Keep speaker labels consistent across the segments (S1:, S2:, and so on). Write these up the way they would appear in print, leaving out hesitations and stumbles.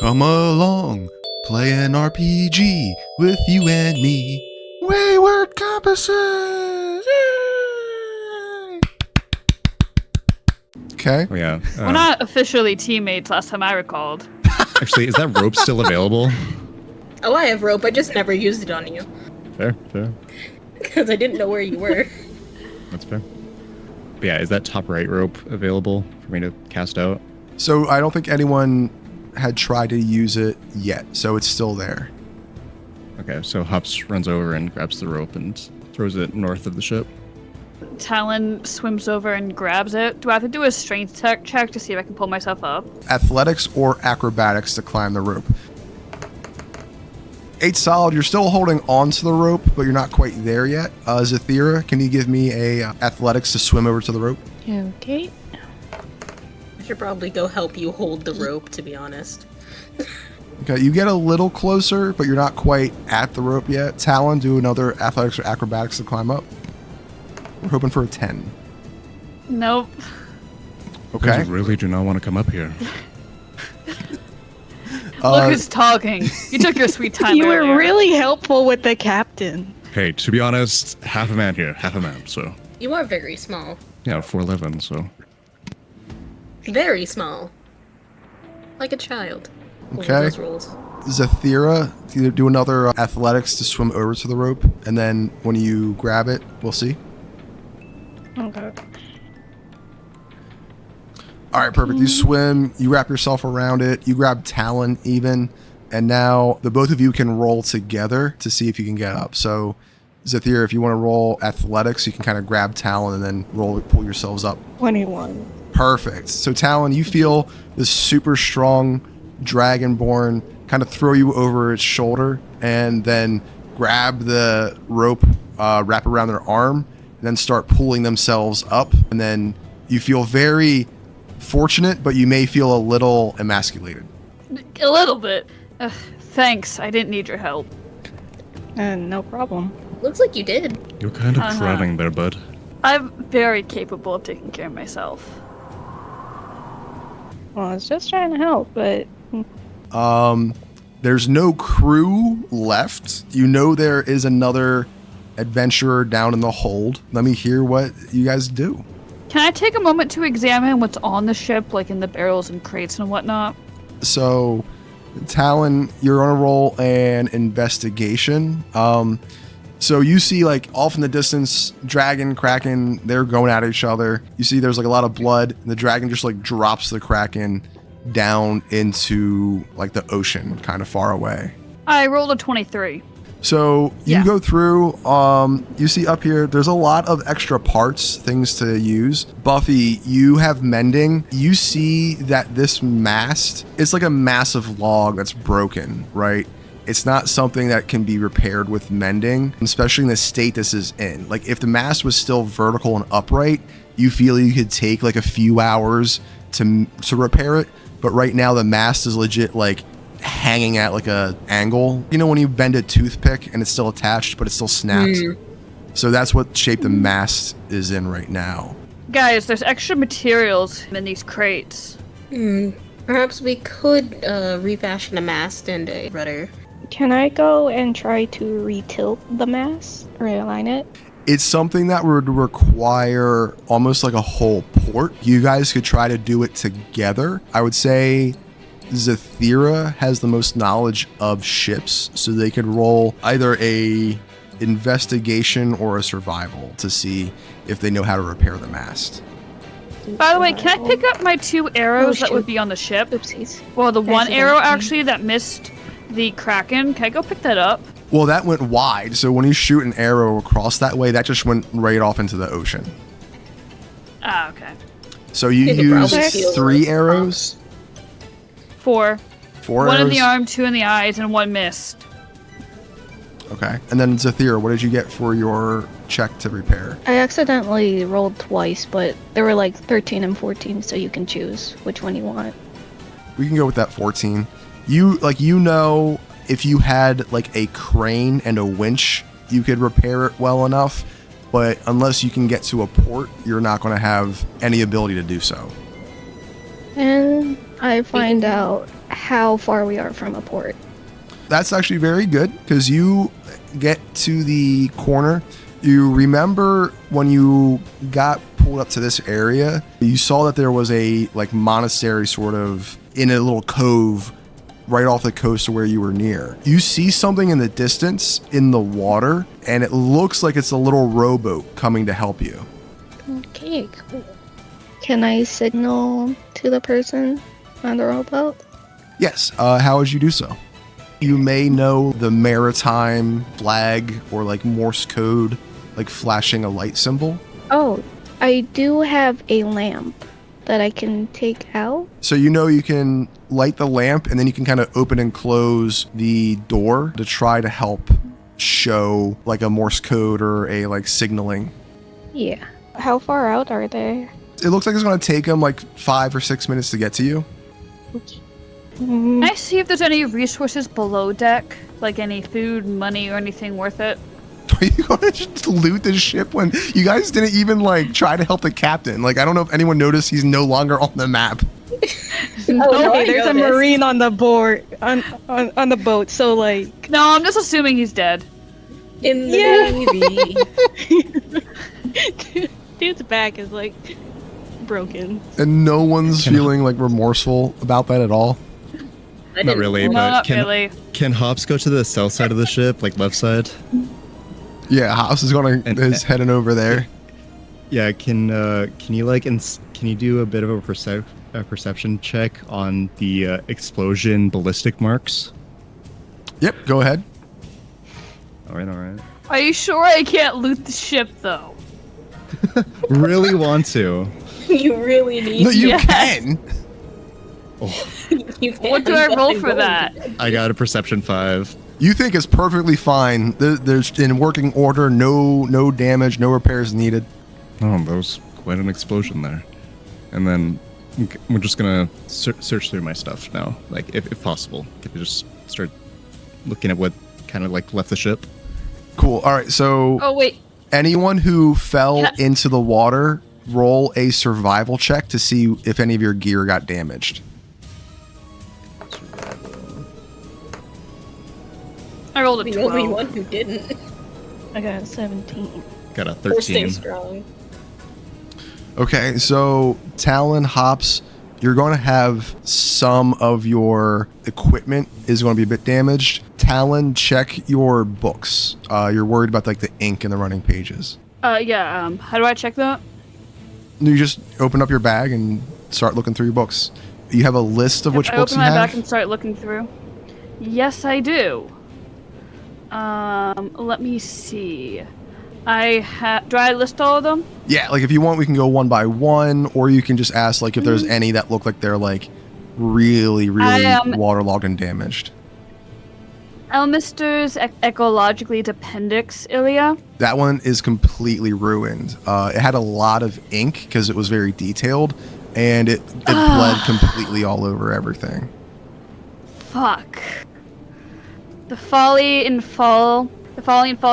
S1: Come along, play an RPG with you and me. Wayward Compasses! Yay! Okay.
S2: Oh, yeah.
S3: We're not officially teammates last time I recalled.
S2: Actually, is that rope still available?
S4: Oh, I have rope. I just never used it on you.
S2: Fair.
S4: Because I didn't know where you were.
S2: That's fair. But yeah, is that top right rope available for me to cast out?
S1: So I don't think anyone had tried to use it yet, so it's still there.
S2: Okay, so Hups runs over and grabs the rope and throws it north of the ship.
S3: Talon swims over and grabs it. Do I have to do a strength check to see if I can pull myself up?
S1: Athletics or acrobatics to climb the rope. 8 solid, you're still holding on to the rope, but you're not quite there yet. Zethira, can you give me a athletics to swim over to the rope?
S5: Okay.
S4: I should probably go help you hold the rope, to be honest.
S1: Okay, you get a little closer, but you're not quite at the rope yet. Talon, do another athletics or acrobatics to climb up. We're hoping for a 10.
S3: Nope.
S1: Okay.
S2: You really do not want to come up here.
S3: Look who's talking. You took your sweet time
S5: You
S3: earlier.
S5: were really helpful with the captain.
S2: Hey, to be honest, half a man here, half a man, so.
S4: You are very small.
S2: Yeah, 4'11", so.
S4: Very small. Like a child.
S1: Okay.
S4: Those rules.
S1: Zethira, do another athletics to swim over to the rope, and then when you grab it, we'll see.
S5: Okay.
S1: All right, perfect. You swim, you wrap yourself around it, you grab Talon even, and now the both of you can roll together to see if you can get up. So, Zethira, if you want to roll athletics, you can kind of grab Talon and then pull yourselves up.
S5: 21.
S1: Perfect. So, Talon, you feel this super strong Dragonborn kind of throw you over its shoulder and then grab the rope, wrap around their arm, and then start pulling themselves up. And then you feel very fortunate, but you may feel a little emasculated.
S3: A little bit. Thanks. I didn't need your help.
S5: No problem.
S4: Looks like you did.
S2: You're kind of drowning there, bud.
S3: I'm very capable of taking care of myself.
S5: Well, I was just trying to help, but...
S1: There's no crew left. You know there is another adventurer down in the hold. Let me hear what you guys do.
S3: Can I take a moment to examine what's on the ship, like in the barrels and crates and whatnot?
S1: So, Talon, you're on a roll an investigation. So you see, like, off in the distance, Dragon, Kraken, they're going at each other. You see there's, like, a lot of blood, and the Dragon just, like, drops the Kraken down into, like, the ocean, kind of far away.
S3: I rolled a 23.
S1: So you
S3: Yeah.
S1: go through, you see up here, there's a lot of extra parts, things to use. Buffi, you have mending. You see that this mast, it's like a massive log that's broken, right? It's not something that can be repaired with mending, especially in the state this is in. Like, if the mast was still vertical and upright, you feel you could take like a few hours to repair it. But right now the mast is legit like hanging at like a angle. You know when you bend a toothpick and it's still attached, but it's still snapped? So that's what shape the mast is in right now.
S3: Guys, there's extra materials in these crates.
S4: Perhaps we could refashion a mast and a rudder.
S5: Can I go and try to retilt the mast? Realign it?
S1: It's something that would require almost like a whole port. You guys could try to do it together. I would say Zethira has the most knowledge of ships, so they could roll either a investigation or a survival to see if they know how to repair the mast.
S3: By the way, can I pick up my 2 arrows that would be on the ship?
S5: Oopsies.
S3: Well, the one
S5: Accident.
S3: arrow actually that missed the Kraken. Can I go pick that up?
S1: Well, that went wide, so when you shoot an arrow across that way, that just went right off into the ocean.
S3: Ah, okay.
S1: So you
S4: could
S1: use
S4: probably steal
S1: 3
S4: the
S1: arrows?
S3: 4.
S1: 4
S3: 1
S1: arrows?
S3: in the arm, 2 in the eyes, and 1 missed.
S1: Okay. And then Zethira, what did you get for your check to repair?
S5: I accidentally rolled twice, but there were like 13 and 14, so you can choose which one you want.
S1: We can go with that 14. You know, if you had like a crane and a winch, you could repair it well enough, but unless you can get to a port, you're not going to have any ability to do so.
S5: And I find out how far we are from a port.
S1: That's actually very good because you get to the corner. You remember when you got pulled up to this area, you saw that there was a like monastery sort of in a little cove right off the coast of where you were near. You see something in the distance in the water, and it looks like it's a little rowboat coming to help you.
S5: Okay, cool. Can I signal to the person on the rowboat?
S1: Yes, how would you do so? You may know the maritime flag or like Morse code, like flashing a light symbol.
S5: Oh, I do have a lamp that I can take out.
S1: So you know you can light the lamp and then you can kind of open and close the door to try to help show like a Morse code or a like signaling.
S5: Yeah. How far out are they?
S1: It looks like it's going to take them like 5 or 6 minutes to get to you.
S5: Okay.
S3: Can I see if there's any resources below deck? Like any food, money, or anything worth it?
S1: Are you going to just loot the ship when you guys didn't even like try to help the captain? Like, I don't know if anyone noticed he's no longer on the map.
S5: Okay, there's a marine on the board, on the boat, so like...
S3: No, I'm just assuming he's dead.
S4: In the Navy.
S5: Dude's back is like broken.
S1: And no one's feeling like remorseful about that at all.
S2: Not really,
S3: No,
S2: but
S3: not really.
S2: can Hops go to the south side of the ship, like left side?
S1: Yeah, House is is heading over there.
S2: Yeah, can you like can you do a bit of a perception check on the explosion ballistic marks?
S1: Yep, go ahead.
S2: All right.
S3: Are you sure I can't loot the ship, though?
S2: Really want to?
S4: You really need
S1: No, you
S3: Yes.
S1: can.
S4: You can.
S3: What do I roll for that?
S2: I got a perception 5.
S1: You think it's perfectly fine. There's in working order, no damage, no repairs needed.
S2: Oh, that was quite an explosion there. And then we're just gonna search through my stuff now, like if possible. Can we just start looking at what kind of like left the ship?
S1: Cool. All right, so
S3: Oh, wait.
S1: anyone who fell
S3: Ca-
S1: into the water, roll a survival check to see if any of your gear got damaged.
S3: I rolled a
S4: The
S3: 12.
S4: only one who didn't.
S5: I got a 17.
S2: Got a
S4: Or stay
S2: 13.
S4: strong.
S1: Okay, so Talon, Hops, you're going to have some of your equipment is going to be a bit damaged. Talon, check your books. You're worried about like the ink in the running pages.
S3: Yeah, how do I check that?
S1: You just open up your bag and start looking through your books. You have a list of which
S3: I
S1: books
S3: open
S1: you
S3: my
S1: have?
S3: back and start looking through. Yes, I do. Let me see. Do I list all of them?
S1: Yeah, like if you want, we can go one by one, or you can just ask like if there's any that look like they're like really waterlogged and damaged.
S3: Elmister's ecologically dependix Ilia.
S1: That one is completely ruined. It had a lot of ink because it was very detailed, and it bled completely all over everything.
S3: Fuck. The Folly in Fall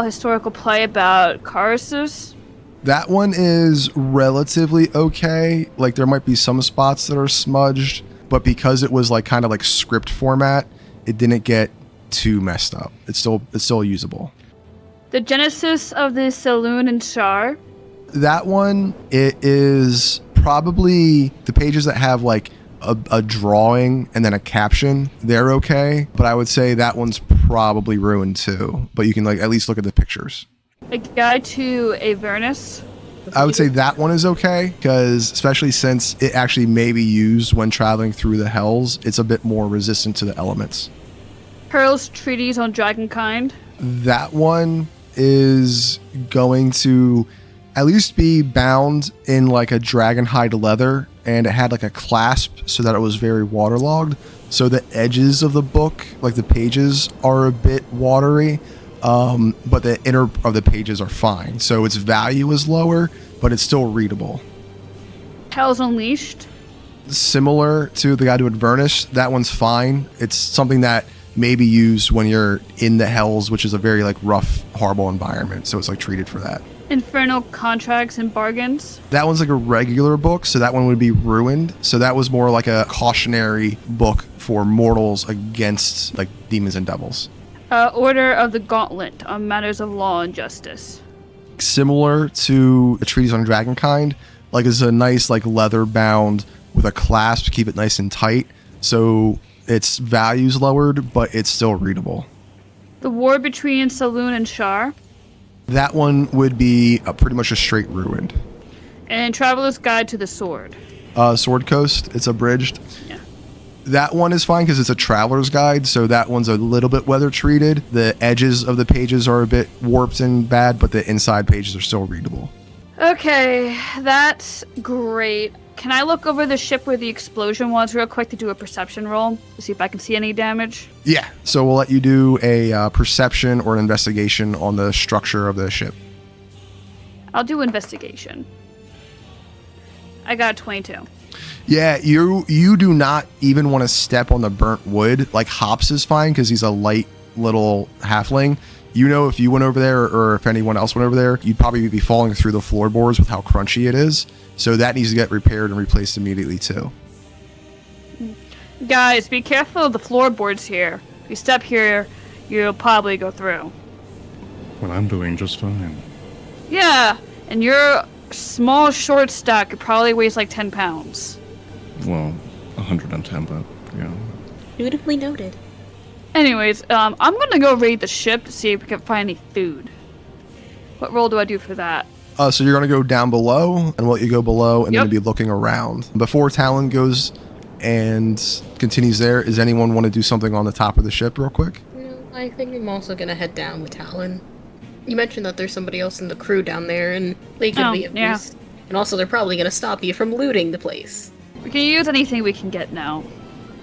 S3: historical play about Carasus.
S1: That one is relatively okay. Like there might be some spots that are smudged, but because it was like kind of like script format, it didn't get too messed up. It's still usable.
S3: The Genesis of the Saloon and Shar.
S1: That one, it is probably the pages that have like a drawing and then a caption. They're okay, but I would say that one's probably ruined too. But you can like at least look at the pictures.
S3: A Guide to Avernus.
S1: I would say that one is okay because especially since it actually may be used when traveling through the hells, it's a bit more resistant to the elements.
S3: Pearl's Treatise on Dragonkind.
S1: That one is going to at least be bound in like a dragon hide leather, and it had like a clasp so that it was very waterlogged. So the edges of the book, like the pages, are a bit watery, but the inner of the pages are fine. So its value is lower, but it's still readable.
S3: Hells Unleashed.
S1: Similar to the Guide to Avernus, that one's fine. It's something that may be used when you're in the hells, which is a very like rough, horrible environment. So it's like treated for that.
S3: Infernal Contracts and Bargains.
S1: That one's like a regular book, so that one would be ruined. So that was more like a cautionary book for mortals against like demons and devils.
S3: Order of the Gauntlet on matters of law and justice.
S1: Similar to a treatise on dragonkind, like it's a nice like leather bound with a clasp to keep it nice and tight. So its value's lowered, but it's still readable.
S3: The war between Saloon and Shar.
S1: That one would be pretty much a straight ruined.
S3: And Traveler's Guide to the Sword.
S1: Sword Coast, it's abridged.
S3: Yeah.
S1: That one is fine because it's a traveler's guide, so that one's a little bit weather treated. The edges of the pages are a bit warped and bad, but the inside pages are still readable.
S3: Okay, that's great. Can I look over the ship where the explosion was real quick to do a perception roll to see if I can see any damage?
S1: Yeah, so we'll let you do a perception or an investigation on the structure of the ship.
S3: I'll do investigation. I got a 22.
S1: Yeah, you do not even want to step on the burnt wood. Like Hops is fine because he's a light little halfling. You know, if you went over there or if anyone else went over there, you'd probably be falling through the floorboards with how crunchy it is. So that needs to get repaired and replaced immediately too.
S3: Guys, be careful of the floorboards here. If you step here, you'll probably go through.
S2: Well, I'm doing just fine.
S3: Yeah, and your small short stack could probably weighs like 10 pounds.
S2: Well, 110, but yeah.
S4: Beautifully noted.
S3: Anyways, I'm gonna go raid the ship to see if we can find any food. What roll do I do for that?
S1: So you're going to go down below and we'll let you go below and
S3: Yep.
S1: then be looking around. Before Talon goes and continues there, does anyone want to do something on the top of the ship real quick?
S4: No, I think I'm also gonna head down with Talon. You mentioned that there's somebody else in the crew down there, and they could be of
S3: yeah.
S4: use. And also, they're probably gonna stop you from looting the place.
S3: We can use anything we can get now.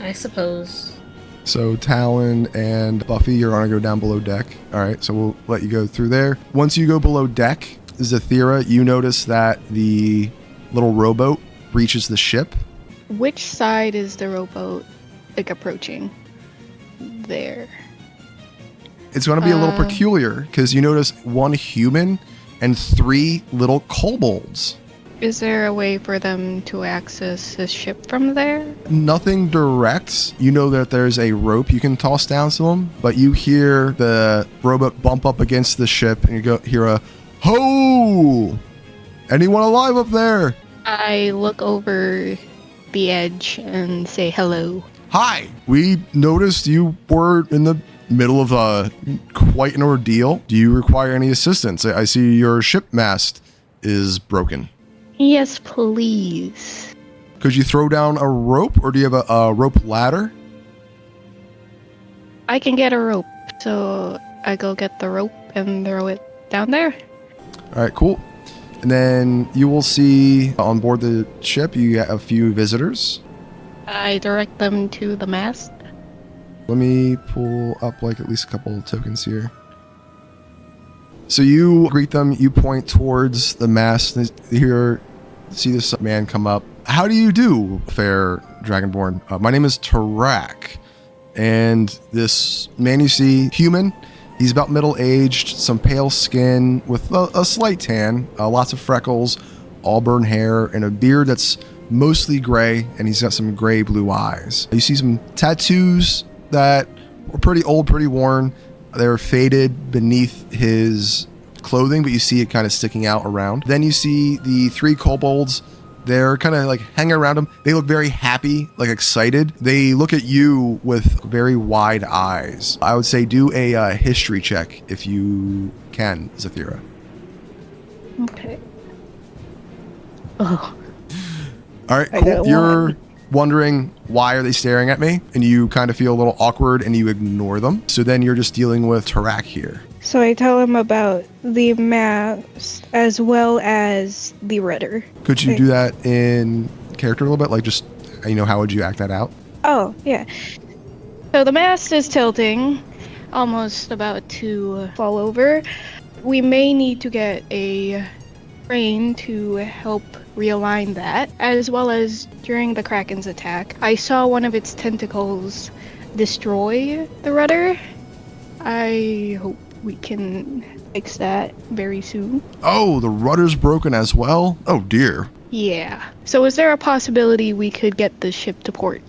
S4: I suppose.
S1: So Talon and Buffi, you're going to go down below deck. All right, so we'll let you go through there. Once you go below deck, Zethira, you notice that the little rowboat reaches the ship.
S5: Which side is the rowboat like approaching? There.
S1: It's going to be a little peculiar because you notice one human and 3 little kobolds.
S5: Is there a way for them to access the ship from there?
S1: Nothing direct. You know that there's a rope you can toss down to them, but you hear the rowboat bump up against the ship and you hear a ho! Anyone alive up there?
S5: I look over the edge and say hello.
S1: Hi. We noticed you were in the middle of quite an ordeal. Do you require any assistance? I see your ship mast is broken.
S5: Yes, please.
S1: Could you throw down a rope, or do you have a rope ladder?
S5: I can get a rope, so I go get the rope and throw it down there.
S1: All right, cool. And then you will see on board the ship, you get a few visitors.
S5: I direct them to the mast.
S1: Let me pull up like at least a couple of tokens here. So you greet them, you point towards the mast, and you see this man come up. How do you do, fair Dragonborn? My name is Tarak, and this man you see, human, he's about middle-aged, some pale skin with a slight tan, lots of freckles, auburn hair, and a beard that's mostly gray, and he's got some gray-blue eyes. You see some tattoos that were pretty old, pretty worn. They're faded beneath his clothing, but you see it kind of sticking out around. Then you see the 3 kobolds. They're kind of like hanging around him. They look very happy, like excited. They look at you with very wide eyes. I would say do a history check if you can, Zethira.
S5: Okay. Oh.
S1: All right,
S5: I
S1: cool.
S5: got
S1: You're
S5: one.
S1: wondering why are they staring at me, and you kind of feel a little awkward and you ignore them. So then you're just dealing with Tarak here.
S5: So I tell him about the mast as well as the rudder.
S1: Could you do that in character a little bit? Like just, how would you act that out?
S5: Oh, yeah. So the mast is tilting, almost about to fall over. We may need to get a crane to help realign that, as well as during the Kraken's attack, I saw one of its tentacles destroy the rudder. I hope we can fix that very soon.
S1: Oh, the rudder's broken as well? Oh dear.
S5: Yeah. So is there a possibility we could get the ship to port?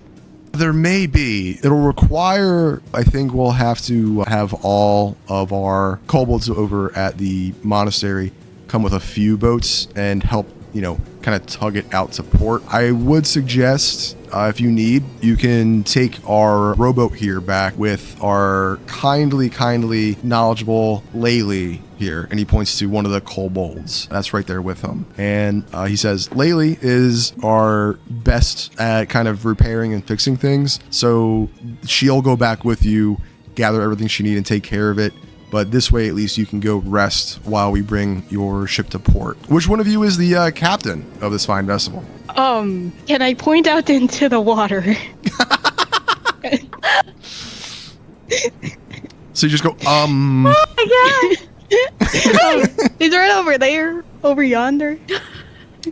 S1: There may be. It'll require, I think we'll have to have all of our kobolds over at the monastery come with a few boats and help, kind of tug it out to port. I would suggest, if you need, you can take our rowboat here back with our kindly knowledgeable Laylee here. And he points to one of the kobolds that's right there with him. And he says, Laylee is our best at kind of repairing and fixing things. So she'll go back with you, gather everything she needs and take care of it. But this way, at least you can go rest while we bring your ship to port. Which one of you is the captain of this fine vessel?
S5: Can I point out into the water?
S1: So you just go,
S3: Oh my god!
S5: He's right over there, over yonder.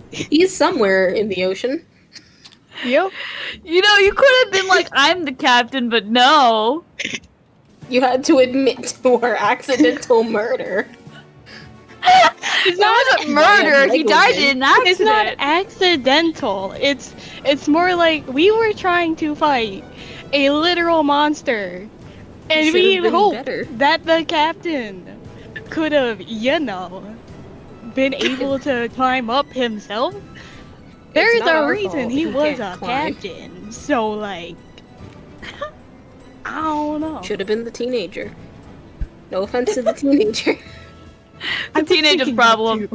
S4: He's somewhere in the ocean.
S5: Yep.
S3: You could have been like, I'm the captain, but no.
S4: You had to admit to her accidental murder.
S3: That wasn't murder. He died in an accident.
S5: It's not accidental. It's more like we were trying to fight a literal monster, and
S4: Should've
S5: we
S4: been
S5: hoped
S4: better.
S5: that the captain could have, been able to climb up himself. There's
S4: not
S5: a
S4: our
S5: reason
S4: fault
S5: he
S4: he
S5: was
S4: can't
S5: a
S4: climb.
S5: captain. So I don't know.
S4: Should have been the teenager. No offense to the teenager.
S3: The teenager's problem.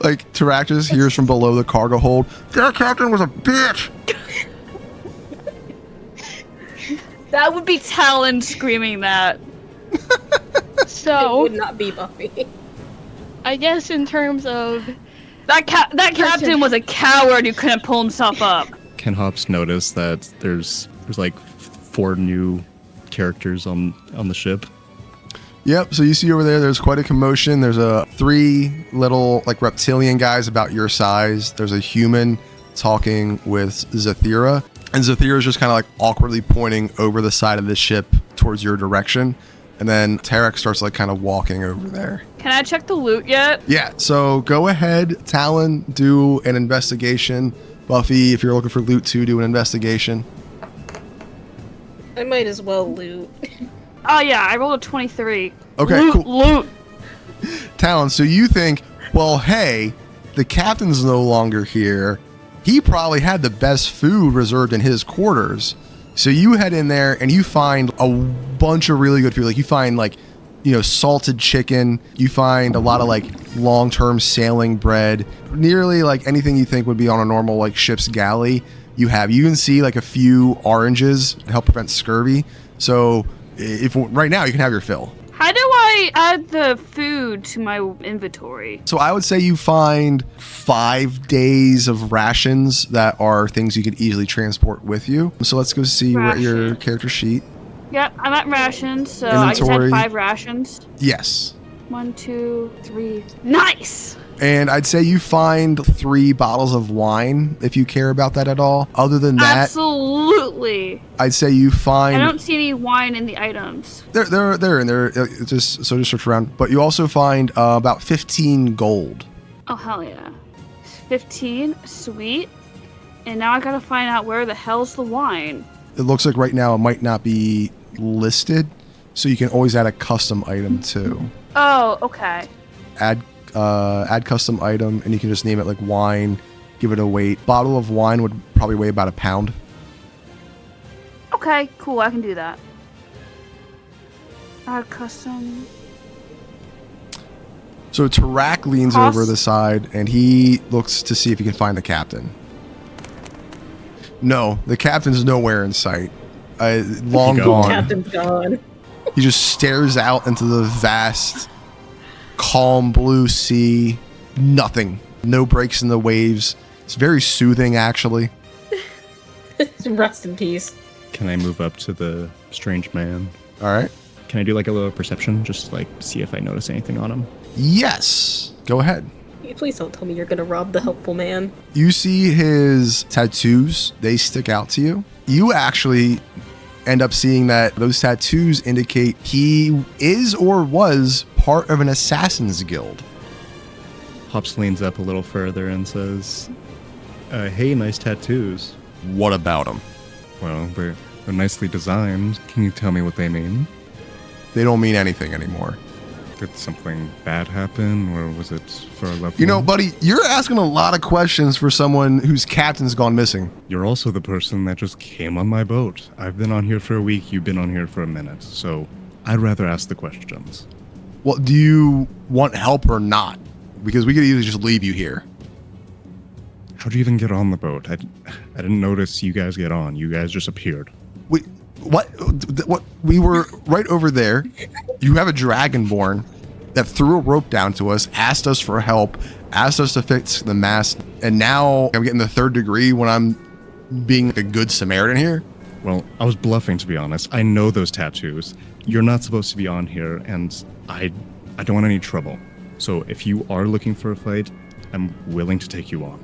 S1: like, Teractus hears from below the cargo hold, that captain was a bitch!
S3: That would be Talon screaming that.
S4: It
S5: So
S4: would not be Buffy.
S5: I guess in terms of
S3: That captain was a coward who couldn't pull himself up.
S2: Can Hops notice that there's like 4 new characters on the ship?
S1: Yep, so you see over there's quite a commotion. There's 3 little, reptilian guys about your size. There's a human talking with Zethira. And Zethira's just kind of, awkwardly pointing over the side of the ship towards your direction. And then Tarek starts, kind of walking over there.
S3: Can I check the loot yet?
S1: Yeah, so go ahead, Talon, do an investigation. Buffy, if you're looking for loot too, do an investigation.
S4: I might as well loot.
S3: Oh yeah, I rolled a 23.
S1: Okay,
S3: loot,
S1: cool.
S3: Loot.
S1: Talon, so you think, well, hey, the captain's no longer here. He probably had the best food reserved in his quarters. So you head in there and you find a bunch of really good food. You find salted chicken. You find a lot of long-term sailing bread. Nearly anything you think would be on a normal ship's galley. You can see a few oranges to help prevent scurvy. So if right now you can have your fill.
S3: How do I add the food to my inventory?
S1: So I would say you find 5 days of rations that are things you could easily transport with you. So let's go see what your
S3: Ration.
S1: character sheet.
S3: Yep, I'm at rations, so I just
S1: Inventory.
S3: had 5 rations.
S1: Yes.
S3: 1, 2, 3. Nice!
S1: And I'd say you find 3 bottles of wine, if you care about that at all. Other than that,
S3: Absolutely.
S1: I'd say you
S3: I
S1: find
S3: don't see any wine in the items.
S1: they're in there. Just search around. But you also find about 15 gold.
S3: Oh, hell yeah. 15? Sweet. And now I gotta find out where the hell's the wine.
S1: It looks like right now it might not be listed, so you can always add a custom item too.
S3: Oh, okay.
S1: Add custom item, and you can just name it wine, give it a weight. Bottle of wine would probably weigh about a pound.
S3: Okay, cool, I can do that. Add custom.
S1: So Tarak leans
S3: Cost-
S1: over the side, and he looks to see if he can find the captain. No, the captain's nowhere in sight. Long
S2: He
S1: gone.
S4: Captain's gone.
S1: He just stares out into the vast, calm blue sea. Nothing. No breaks in the waves. It's very soothing, actually.
S4: Rest in peace.
S2: Can I move up to the strange man?
S1: All right.
S2: Can I do a little perception? Just see if I notice anything on him?
S1: Yes. Go ahead.
S4: Please don't tell me you're gonna rob the helpful man.
S1: You see his tattoos. They stick out to you. You actually end up seeing that those tattoos indicate he is or was part of an assassin's guild.
S2: Hops leans up a little further and says, hey, nice tattoos.
S1: What about him?
S2: Well, they're nicely designed. Can you tell me what they mean?
S1: They don't mean anything anymore.
S2: Did something bad happen, or was it for a loved
S1: You know,
S2: one?
S1: buddy, you're asking a lot of questions for someone whose captain's gone missing.
S2: You're also the person that just came on my boat. I've been on here for a week, you've been on here for a minute, so I'd rather ask the questions.
S1: Well, do you want help or not? Because we could either just leave you here.
S2: How'd you even get on the boat? I didn't notice you guys get on. You guys just appeared.
S1: What? We were right over there. You have a Dragonborn that threw a rope down to us, asked us for help, asked us to fix the mast, and now I'm getting the 3rd degree when I'm being like a good Samaritan here.
S2: Well, I was bluffing, to be honest. I know those tattoos. You're not supposed to be on here, and I don't want any trouble. So if you are looking for a fight, I'm willing to take you on.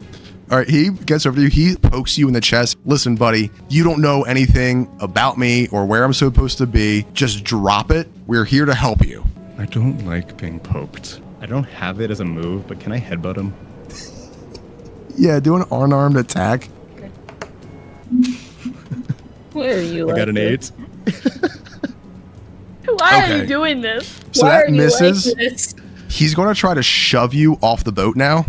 S1: All right, he gets over to you. He pokes you in the chest. Listen, buddy, you don't know anything about me or where I'm supposed to be. Just drop it. We're here to help you.
S2: I don't like being poked. I don't have it as a move, but can I headbutt him?
S1: Yeah, do an unarmed attack.
S4: Where are you?
S2: I got an 8.
S3: Why are
S1: Okay.
S3: you doing this?
S1: So
S4: Why
S1: that
S4: are you
S1: misses.
S4: like this?
S1: He's going to try to shove you off the boat now.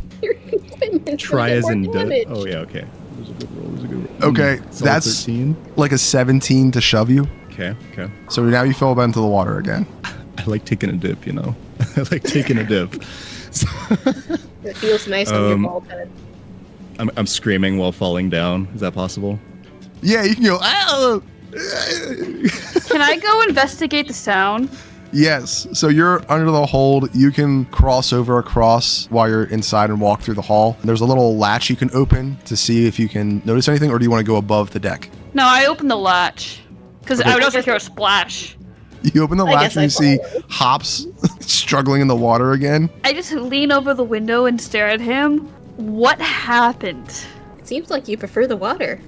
S2: Try as in
S4: damage.
S2: Oh yeah, okay. It was a good roll. It was a good roll.
S1: Okay,
S2: Solid
S1: that's
S2: 13.
S1: like a 17 to shove you.
S2: Okay.
S1: So now you fell into the water again.
S2: I like taking a dip, you know. I like taking a dip.
S4: It feels nice on your bald head.
S2: I'm screaming while falling down. Is that possible?
S1: Yeah, you can go, "Ah!"
S3: Can I go investigate the sound?
S1: Yes. So you're under the hold. You can cross over across while you're inside and walk through the hall. There's a little latch you can open to see if you can notice anything, or do you want to go above the deck?
S3: No, I opened the latch. Because I would also hear a splash.
S1: You open the
S4: I
S1: latch
S4: guess
S1: and you see
S4: I follow.
S1: Hops struggling in the water again.
S3: I just lean over the window and stare at him. What happened?
S4: It seems like you prefer the water.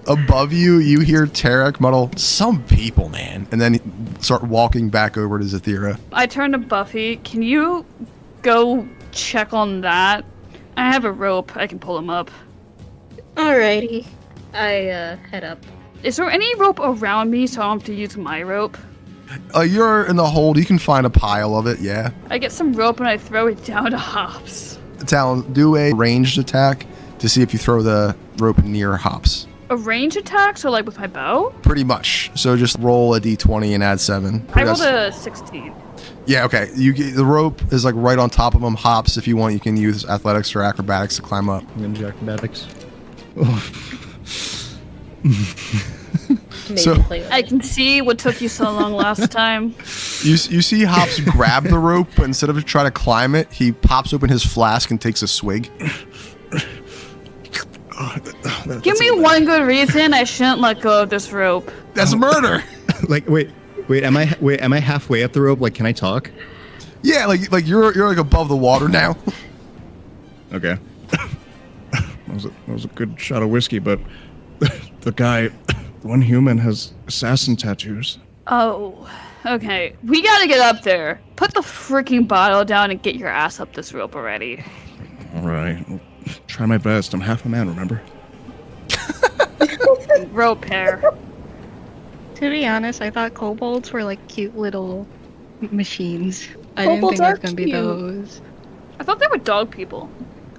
S1: Above you, you hear Tarek muddle, "Some people, man," and then start walking back over to Zethira.
S3: I turn to Buffy. Can you go check on that? I have a rope. I can pull him up.
S4: Alrighty. I head up.
S3: Is there any rope around me so I don't have to use my rope?
S1: You're in the hold. You can find a pile of it, yeah.
S3: I get some rope and I throw it down to Hops.
S1: Talon, do a ranged attack to see if you throw the rope near Hops.
S3: A range attack? So like with my bow?
S1: Pretty much. So just roll a d20 and add 7.
S3: I rolled a 16.
S1: Yeah, okay. The rope is like right on top of him. Hops, if you want, you can use athletics or acrobatics to climb up.
S2: Ninja acrobatics.
S4: Maybe
S1: So-
S4: play with
S3: I
S4: it.
S3: can see what took you so long last time.
S1: You see Hops grab the rope, but instead of trying to climb it, he pops open his flask and takes a swig.
S3: Give me one good reason I shouldn't let go of this rope.
S1: That's murder.
S2: Like, wait. Am I halfway up the rope? Like, can I talk?
S1: Yeah, like you're like above the water now.
S2: Okay. That was a good shot of whiskey, but the guy, one human, has assassin tattoos.
S3: Oh, okay. We gotta get up there. Put the freaking bottle down and get your ass up this rope already.
S2: All right. I'll try my best. I'm half a man, remember?
S3: Rope hair.
S5: To be honest, I thought kobolds were like cute little machines. I
S4: Kobolds
S5: didn't
S4: are
S5: think it was gonna be
S4: cute.
S5: those.
S3: I thought they were dog people.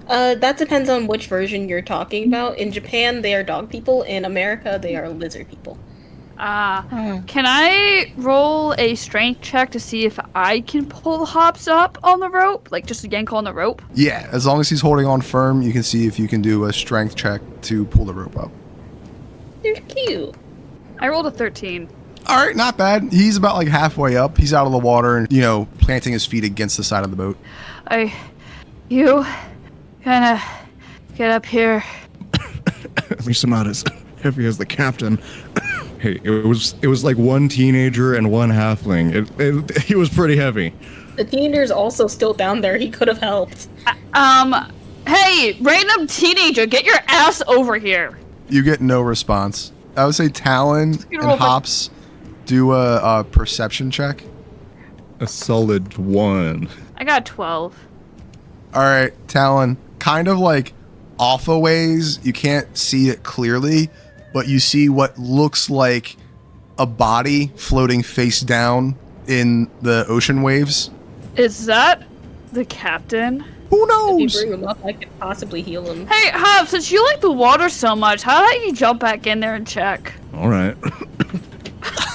S4: That depends on which version you're talking about. In Japan, they are dog people. In America, they are lizard people.
S3: Can I roll a strength check to see if I can pull Hops up on the rope? Like just yank on the rope?
S1: Yeah, as long as he's holding on firm, you can see if you can do a strength check to pull the rope up.
S4: They're cute.
S3: I rolled a 13.
S1: All right, not bad. He's about like halfway up. He's out of the water and, planting his feet against the side of the boat.
S3: You kinda get up here.
S2: At least I'm not as heavy as the captain. Hey, it was like one teenager and one halfling. He was pretty heavy.
S4: The teenager's also still down there. He could have helped.
S3: Hey, random teenager, get your ass over here.
S1: You get no response. I would say Talon
S3: You
S1: and
S3: roll the-
S1: Hops do a perception check.
S2: A solid 1.
S3: I got 12.
S1: All right, Talon, kind of like off a ways. You can't see it clearly, but you see what looks like a body floating face down in the ocean waves.
S3: Is that the captain?
S1: Who
S4: If
S1: knows?
S4: you bring him up, I could possibly heal him.
S3: Hey, Hub, since you like the water so much, how about you jump back in there and check?
S2: All right.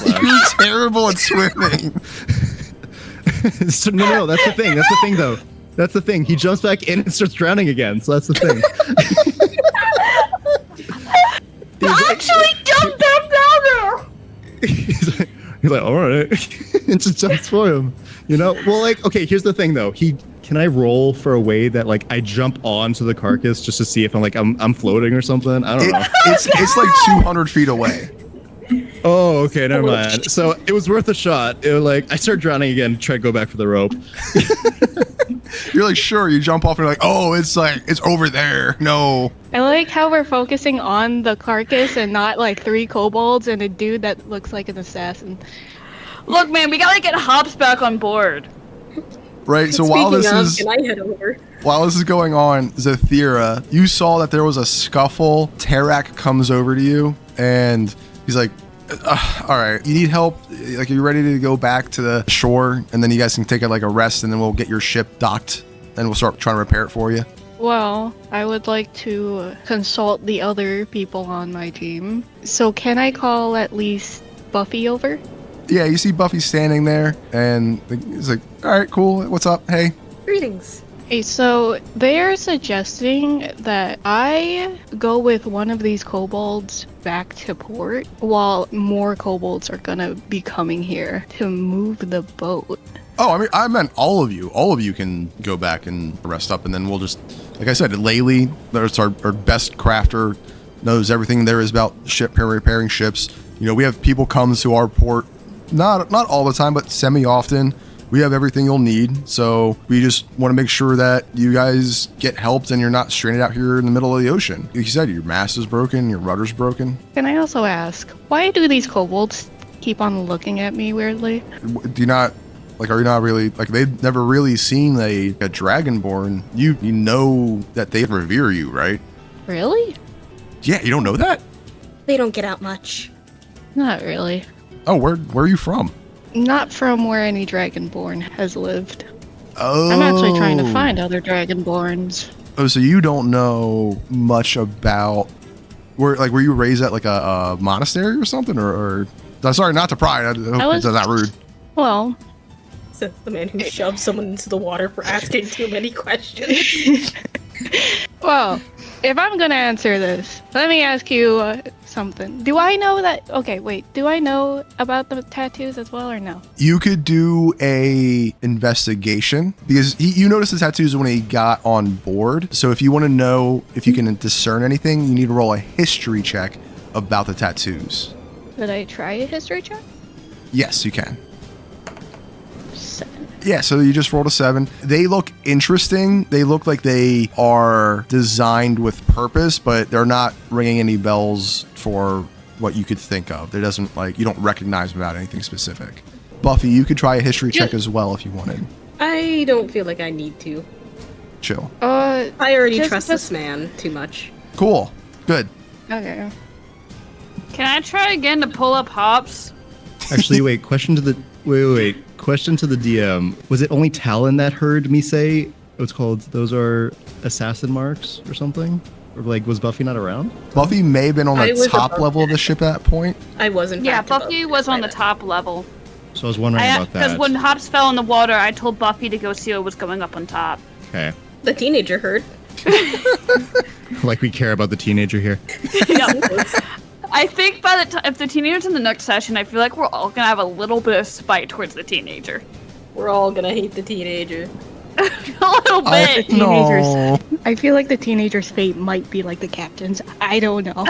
S1: You're terrible at swimming.
S2: So, no, that's the thing. That's the thing, though. That's the thing. He jumps back in and starts drowning again. So that's the thing.
S3: Actually, jump back down there!
S2: He's like, all right, and just jumps for him. You know, well, like, okay. Here's the thing, though. Can I roll for a way that like I jump onto the carcass just to see if I'm floating or something? I don't know.
S1: It's like 200 feet away.
S2: Oh, okay, never mind. So it was worth a shot. It was like I start drowning again, try to go back for the rope.
S1: You're like, sure, you jump off and you're like, oh, it's over there. No.
S5: I like how we're focusing on the carcass and not like 3 kobolds and a dude that looks like an assassin.
S3: Look, man, we gotta get Hops back on board.
S1: Right, so
S4: Speaking
S1: while this
S4: of,
S1: is
S4: can I head over?
S1: while this is going on, Zethira, you saw that there was a scuffle. Tarak comes over to you and he's like, all right, you need help? Like, are you ready to go back to the shore? And then you guys can take a rest and then we'll get your ship docked and we'll start trying to repair it for you.
S5: Well, I would like to consult the other people on my team. So can I call at least Buffi over?
S1: Yeah, you see Buffy standing there and he's like, all right, cool. What's up? Hey.
S4: Greetings.
S5: Okay, so they're suggesting that I go with one of these kobolds back to port while more kobolds are gonna be coming here to move the boat.
S1: Oh, I mean, I meant all of you. All of you can go back and rest up, and then we'll just, like I said, Laylee, that's our best crafter, knows everything there is about repairing ships. You know, we have people come to our port, not all the time, but semi-often. We have everything you'll need, so we just want to make sure that you guys get helped and you're not stranded out here in the middle of the ocean. Like you said, your mast is broken, your rudder's broken.
S5: Can I also ask, why do these kobolds keep on looking at me weirdly?
S1: Do you not, like, are you not really, like, they've never really seen a Dragonborn. You know that they revere you, right?
S5: Really?
S1: Yeah, you don't know that?
S4: They don't get out much.
S5: Not really.
S1: Oh, where are you from?
S5: Not from where any Dragonborn has lived.
S1: Oh.
S5: I'm actually trying to find other Dragonborns.
S1: Oh, so you don't know much about were you raised at like a monastery or something, or sorry, not to pry. I hope that's not rude.
S5: Well,
S4: Says the man who shoved someone into the water for asking too many questions.
S5: well, if I'm gonna answer this, let me ask you something. Do I know that? Okay, wait. Do I know about the tattoos as well, or no?
S1: You could do a investigation because you noticed the tattoos when he got on board. So if you want to know if you can discern anything, you need to roll a history check about the tattoos.
S5: Did I try a history check?
S1: Yes, you can.
S5: 7.
S1: Yeah, so you just rolled a 7. They look interesting. They look like they are designed with purpose, but they're not ringing any bells for what you could think of. There doesn't, like, you don't recognize them about anything specific. Buffy, you could try a history check as well if you wanted.
S4: I don't feel like I need to.
S1: Chill.
S4: I already
S5: Just-
S4: trust this man too much.
S1: Cool. Good.
S5: Okay.
S3: Can I try again to pull up Hops?
S2: Actually, wait. Question to the DM. Was it only Talon that heard me say what's called? Those are assassin marks or something? Or like, was Buffy not around?
S1: Buffy may have been on
S4: I
S1: the
S4: was
S1: top
S4: above
S1: level of the ship at that point.
S4: I wasn't.
S3: Yeah, Buffy was on the top level.
S2: So I was wondering about
S3: Because
S2: that.
S3: when Hops fell in the water, I told Buffy to go see what was going up on top.
S2: Okay.
S4: The teenager heard.
S2: Like we care about the teenager here.
S3: Yeah. I think by the time, if the teenager's in the next session, I feel like we're all gonna have a little bit of spite towards the teenager.
S4: We're all gonna hate the teenager.
S3: A little bit.
S1: No.
S5: I feel like the teenager's fate might be like the captain's. I don't know.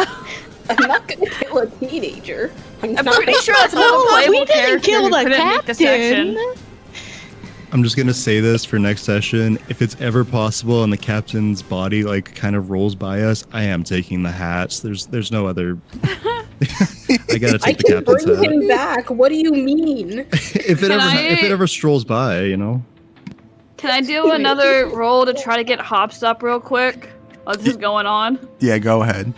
S4: I'm not gonna kill a teenager.
S3: I'm
S4: not
S3: pretty sure that's not a
S5: Oh,
S3: playable
S5: we didn't
S3: character
S5: kill
S3: who
S5: the
S3: couldn't make the section.
S5: captain.
S2: I'm just gonna say this for next session. If it's ever possible and the captain's body like kind of rolls by us, I am taking the hats. There's no other. I gotta
S4: I
S2: take the
S4: can
S2: captain's
S4: bring
S2: hat.
S4: him back. What do you mean?
S2: if it ever strolls by, you know.
S3: Can I do another roll to try to get Hops up real quick while this is going on?
S1: Yeah, go ahead.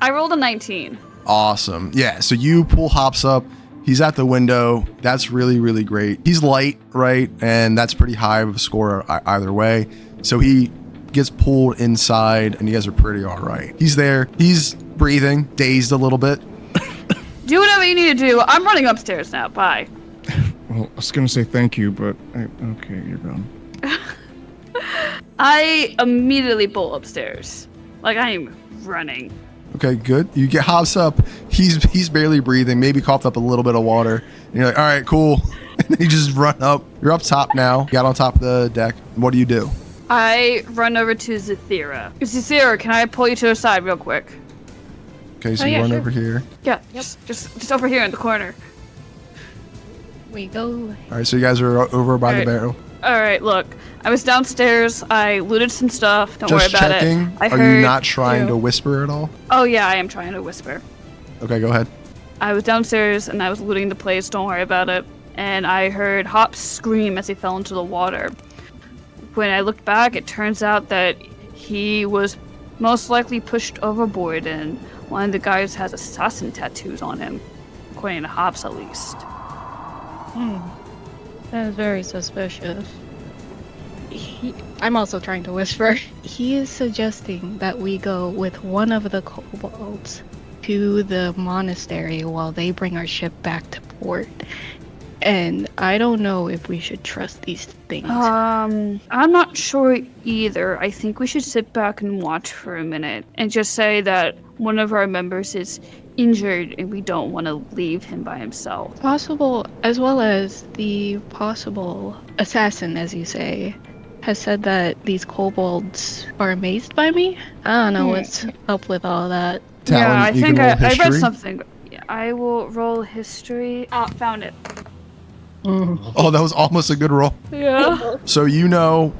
S3: I rolled a 19.
S1: Awesome. Yeah, so you pull Hops up. He's at the window. That's really, really great. He's light, right? And that's pretty high of a score either way. So he gets pulled inside, and you guys are pretty all right. He's there. He's breathing, dazed a little bit.
S3: Do whatever you need to do. I'm running upstairs now. Bye.
S2: Well, I was gonna say thank you, but okay, you're gone.
S3: I immediately bolt upstairs. Like, I am running.
S1: Okay, good. You get Hops up. He's barely breathing, maybe coughed up a little bit of water. And you're like, all right, cool. And then you just run up. You're up top now. Got on top of the deck. What do you do?
S3: I run over to Zethira. Zethira, can I pull you to the side real quick?
S1: Okay, so
S5: Oh,
S1: you
S5: yeah,
S1: run
S5: sure.
S1: over here.
S3: Yeah, just over here in the corner.
S5: We go.
S1: All right, so you guys are over by the
S3: All right.
S1: barrel.
S3: All right, look. I was downstairs. I looted some stuff. Don't
S1: Just
S3: worry about
S1: checking.
S3: it. I
S1: Are
S3: heard
S1: you not trying
S3: you.
S1: to whisper at all?
S3: Oh yeah, I am trying to whisper.
S1: Okay, go ahead.
S3: I was downstairs and I was looting the place. Don't worry about it. And I heard Hops scream as he fell into the water. When I looked back, it turns out that he was most likely pushed overboard, and one of the guys has assassin tattoos on him, according to Hops at least.
S5: That is very suspicious. I'm also trying to whisper. He is suggesting that we go with one of the kobolds to the monastery while they bring our ship back to port. And I don't know if we should trust these things.
S3: I'm not sure either. I think we should sit back and watch for a minute and just say that one of our members is injured and we don't want to leave him by himself.
S5: Possible, as well as the possible assassin, as you say, has said that these kobolds are amazed by me. I don't know what's up with all that.
S1: Talon,
S3: yeah, I
S1: you
S3: think
S1: can roll
S3: I read
S1: history.
S3: something. Yeah, I will roll history. Ah, found it.
S1: Oh, that was almost a good roll.
S3: Yeah.
S1: So you know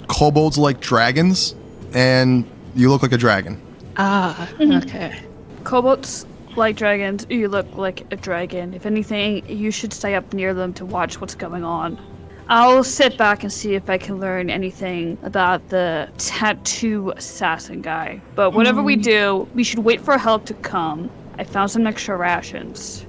S1: kobolds like dragons, and you look like a dragon.
S5: Okay.
S3: Kobolds like dragons. You look like a dragon. If anything, you should stay up near them to watch what's going on. I'll sit back and see if I can learn anything about the tattoo assassin guy. But whatever we do, we should wait for help to come. I found some extra rations,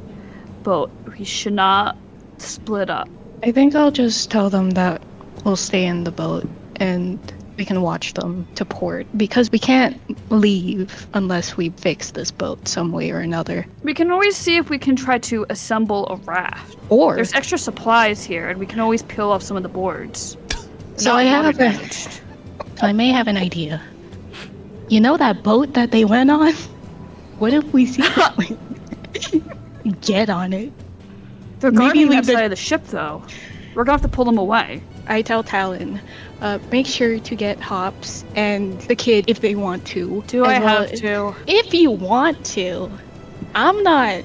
S3: but we should not split up.
S5: I think I'll just tell them that we'll stay in the boat and we can watch them to port, because we can't leave unless we fix this boat some way or another.
S3: We can always see if we can try to assemble a raft.
S5: Or
S3: There's extra supplies here, and we can always peel off some of the boards.
S5: So
S3: Not
S5: I have
S3: water
S5: a-
S3: damaged.
S5: I may have an idea. You know that boat that they went on? What if we secretly get on it?
S3: They're
S5: Maybe
S3: guarding
S5: leave
S3: that
S5: the-
S3: side of the ship, though. We're gonna have to pull them away.
S5: I tell Talon, make sure to get Hops and the kid if they want to.
S3: Do I
S5: as well
S3: have
S5: as-
S3: to?
S5: If you want to. I'm not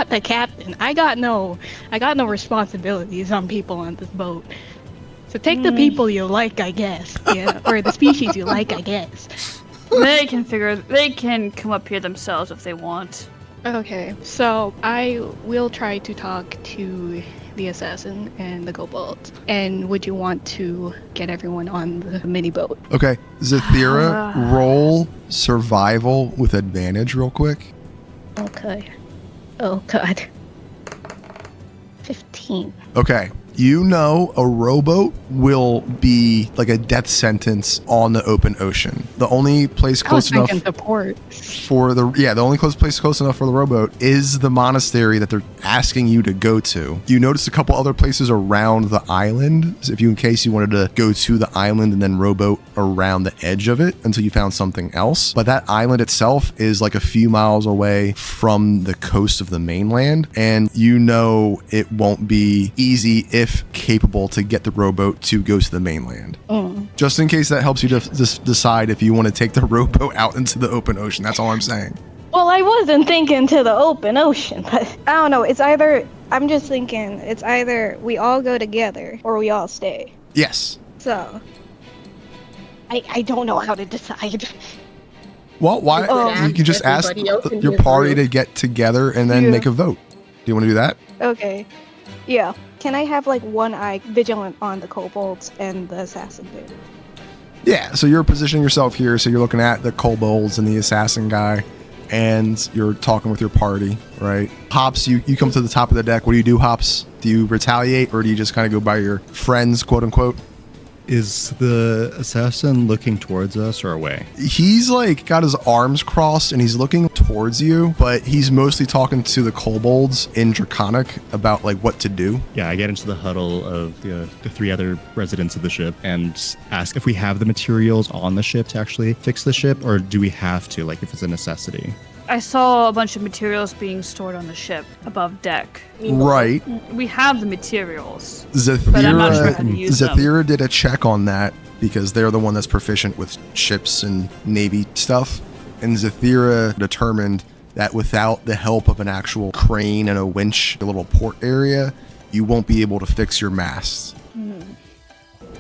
S5: the captain. I got no responsibilities on people on this boat. So take the people you like, I guess. Yeah, or the species you like, I guess.
S3: They can come up here themselves if they want.
S5: Okay, so I will try to talk to the assassin and the kobolds. And would you want to get everyone on the mini boat?
S1: Okay, Zethira, roll survival with advantage real quick.
S5: Okay. Oh god. 15.
S1: Okay, you know a rowboat will be like a death sentence on the open ocean. The only place
S5: I was
S1: close enough
S5: thinking the port.
S1: for the only place close enough for the rowboat is the monastery that they're asking you to go to. You notice a couple other places around the island, if you in case you wanted to go to the island and then rowboat around the edge of it until you found something else. But that island itself is like a few miles away from the coast of the mainland, and you know it won't be easy, if capable, to get the rowboat to go to the mainland. Just in case that helps you to decide if you want to take the rowboat out into the open ocean. That's all I'm saying.
S5: Well, I wasn't thinking to the open ocean, but I don't know. I'm just thinking it's either we all go together or we all stay.
S1: Yes.
S5: So, I don't know how to decide.
S1: Well, why? You can just ask
S4: everybody else in
S1: your
S4: your
S1: party
S4: group.
S1: to get together and then
S5: Yeah.
S1: make a vote. Do you want to do that?
S5: Okay. Yeah. Can I have like one eye vigilant on the kobolds and the assassin dude?
S1: Yeah. So you're positioning yourself here. So you're looking at the kobolds and the assassin guy, and you're talking with your party, right? Hops, you come to the top of the deck. What do you do, Hops? Do you retaliate, or do you just kind of go by your friends, quote unquote?
S2: Is the assassin looking towards us or away?
S1: He's like got his arms crossed and he's looking towards you, but he's mostly talking to the kobolds in Draconic about like what to do.
S2: Yeah, I get into the huddle of the 3 other residents of the ship and ask if we have the materials on the ship to actually fix the ship, or do we have to, like if it's a necessity?
S3: I saw a bunch of materials being stored on the ship above deck.
S1: Right.
S3: We have the materials, but I'm not sure how to use them.
S1: Zethira did a check on that because they're the one that's proficient with ships and navy stuff. And Zethira determined that without the help of an actual crane and a winch, a little port area, you won't be able to fix your masts.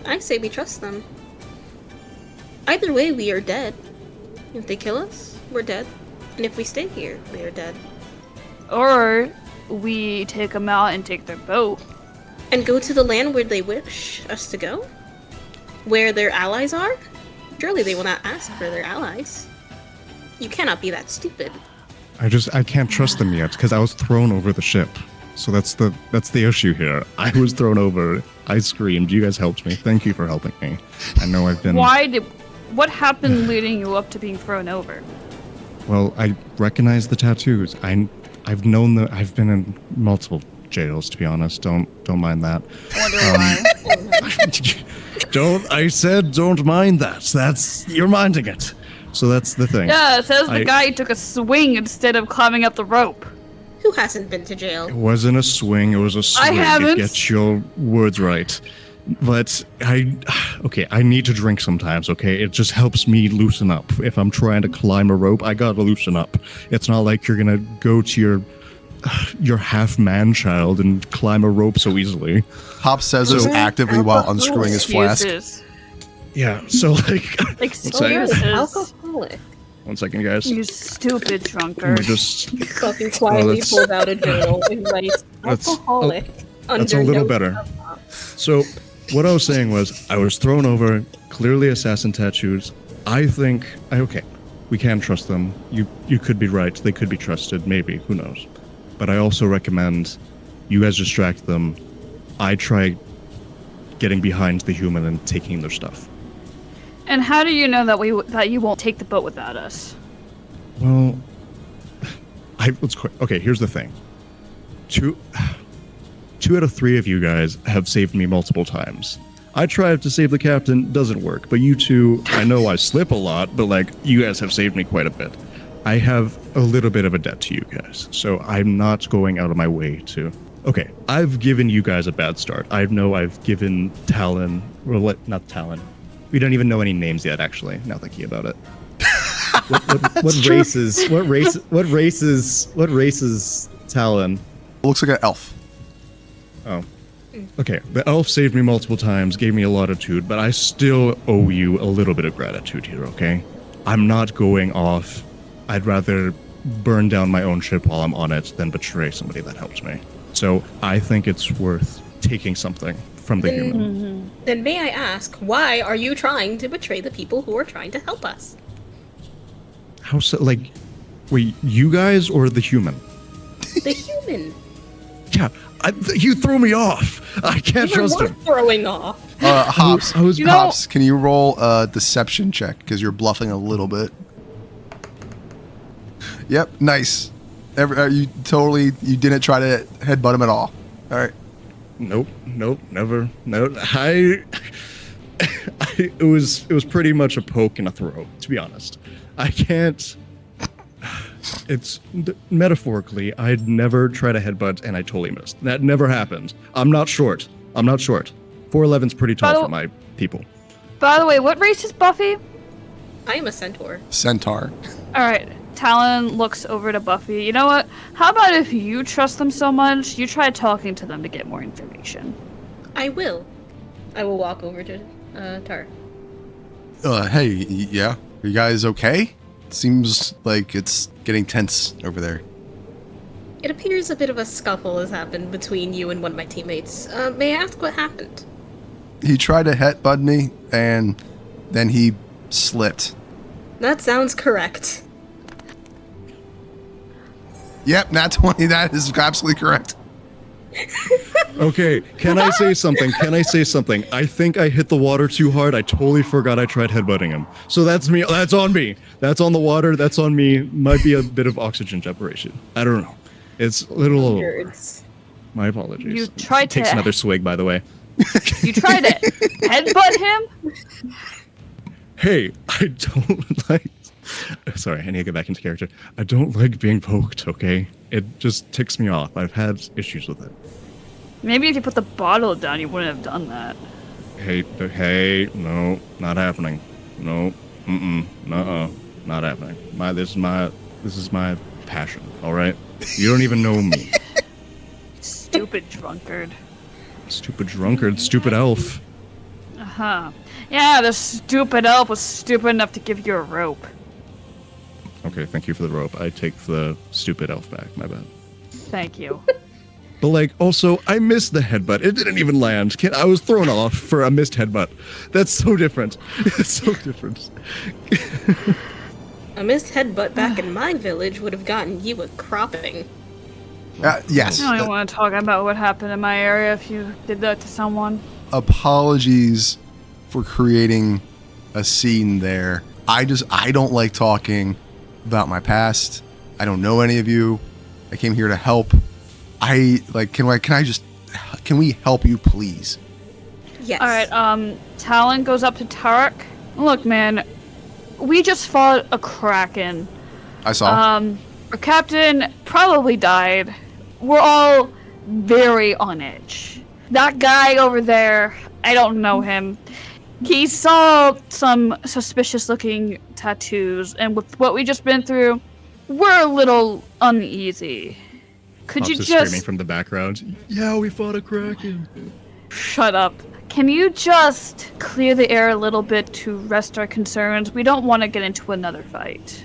S4: I say we trust them. Either way, we are dead. If they kill us, we're dead. And if we stay here, we are dead.
S3: Or we take them out and take their boat.
S4: And go to the land where they wish us to go? Where their allies are? Surely they will not ask for their allies. You cannot be that stupid.
S2: I can't trust them yet because I was thrown over the ship. So that's the issue here. I was thrown over. I screamed. You guys helped me. Thank you for helping me. I know I've been...
S3: What happened leading you up to being thrown over?
S2: Well, I recognize the tattoos. I've known that I've been in multiple jails, to be honest. Don't mind that. I said don't mind that. You're minding it. So that's the thing.
S3: Yeah, it says the guy took a swing instead of climbing up the rope.
S4: Who hasn't been to jail?
S2: It wasn't a swing, it was a swing.
S3: I haven't.
S2: Get your words right. But I need to drink sometimes, okay? It just helps me loosen up. If I'm trying to climb a rope, I gotta loosen up. It's not like you're gonna go to your half-man child and climb a rope so easily.
S1: Hops says this actively while unscrewing his flask.
S2: Yeah, so like...
S3: Excuses.
S4: Alcoholic.
S2: One second, guys.
S3: You stupid drunkard.
S2: Let me just...
S4: Fucking quietly pulled out a journal and writes alcoholic.
S2: That's a little better. So... what I was saying was, I was thrown over, clearly assassin tattoos. I think, okay, we can trust them. You could be right, they could be trusted, maybe, who knows. But I also recommend you guys distract them. I try getting behind the human and taking their stuff.
S3: And how do you know that you won't take the boat without us?
S2: Well, okay, here's the thing. Two out of 3 of you guys have saved me multiple times. I tried to save the captain, doesn't work. But you two, I know I slip a lot, but like, you guys have saved me quite a bit. I have a little bit of a debt to you guys, so I'm not going out of my way to... Okay, I've given you guys a bad start. I know I've given Talon, or not Talon. We don't even know any names yet, actually, now thinking about it. What race is Talon?
S1: It looks like an elf.
S2: Oh. Okay, the elf saved me multiple times, gave me a latitude, but I still owe you a little bit of gratitude here, okay? I'm not going off. I'd rather burn down my own ship while I'm on it than betray somebody that helped me. So I think it's worth taking something from the human.
S4: Then may I ask, why are you trying to betray the people who are trying to help us?
S2: How so? Like, wait, you guys or the human?
S4: The human.
S2: Yeah, you threw me off. I can't trust him.
S4: Throwing off.
S1: Hops,
S2: Hops,
S1: Hops, can you roll a deception check? Because you're bluffing a little bit. Yep, nice. You didn't try to headbutt him at all. All right.
S2: Nope, never. No, it was pretty much a poke and a throw, to be honest. I can't... It's metaphorically, I'd never try to headbutt and I totally missed. That never happened. I'm not short. 4'11's pretty tall for my people.
S3: By the way, what race is Buffi?
S4: I am a centaur.
S1: Centaur.
S3: Alright, Talon looks over to Buffi. You know what? How about if you trust them so much, you try talking to them to get more information?
S4: I will. I will walk over to Tar.
S1: Hey, yeah? Are you guys okay? Seems like it's getting tense over there.
S4: It appears a bit of a scuffle has happened between you and one of my teammates. May I ask what happened?
S1: He tried to headbutt me, and then he slipped.
S4: That sounds correct.
S1: Yep, nat 20. That is absolutely correct.
S2: Okay, can I say something? I think I hit the water too hard. I totally forgot I tried headbutting him. So that's me. That's on me. That's on the water. That's on me. Might be a bit of oxygen deprivation. I don't know. It's a little...
S4: Nerds.
S2: My apologies.
S3: You tried
S2: Takes
S3: to...
S2: another swig, by the way.
S3: You tried it. Headbutt him?
S2: Hey, I don't like... Sorry, I need to get back into character. I don't like being poked, okay? It just ticks me off. I've had issues with it.
S3: Maybe if you put the bottle down, you wouldn't have done that.
S2: Hey, no, not happening. No, nuh-uh, not happening. This is my passion, all right? You don't even know me.
S3: Stupid drunkard.
S2: Stupid elf.
S3: Uh-huh. Yeah, the stupid elf was stupid enough to give you a rope.
S2: Okay, thank you for the rope. I take the stupid elf back, my bad.
S3: Thank you.
S2: But like, also, I missed the headbutt. It didn't even land. I was thrown off for a missed headbutt. That's so different. It's so different.
S4: A missed headbutt back in my village would have gotten you a cropping.
S1: Yes.
S3: I don't want to talk about what happened in my area if you did that to someone.
S1: Apologies for creating a scene there. I don't like talking about my past. I don't know any of you. I came here to help. Can we help you, please?
S4: Yes.
S3: Alright, Talon goes up to Tarek. Look, man, we just fought a kraken.
S1: I saw.
S3: Our captain probably died. We're all very on edge. That guy over there, I don't know him. He saw some suspicious-looking tattoos, and with what we just been through, we're a little uneasy. Could
S2: Pops
S3: you
S2: is
S3: just
S2: screaming from the background? Yeah, we fought a kraken.
S3: shut up? Can you just clear the air a little bit to rest our concerns? We don't want to get into another fight.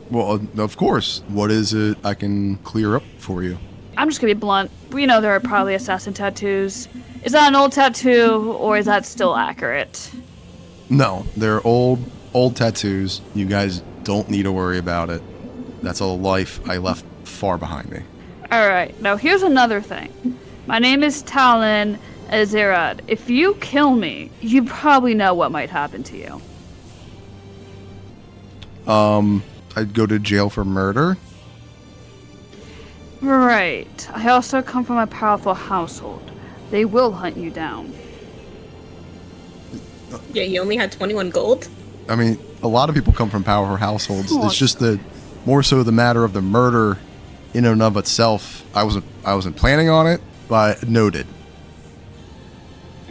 S1: Well, of course. What is it I can clear up for you?
S3: I'm just gonna be blunt. We know there are probably assassin tattoos. Is that an old tattoo, or is that still accurate?
S1: No, they're old tattoos. You guys don't need to worry about it. That's a life I left far behind me.
S3: Alright, now here's another thing. My name is Talon Azerad. If you kill me, you probably know what might happen to you.
S1: I'd go to jail for murder.
S3: Right. I also come from a powerful household. They will hunt you down.
S4: Yeah, you only had 21 gold?
S1: I mean, a lot of people come from powerful households. It's just more so the matter of the murder in and of itself. I wasn't planning on it, but noted.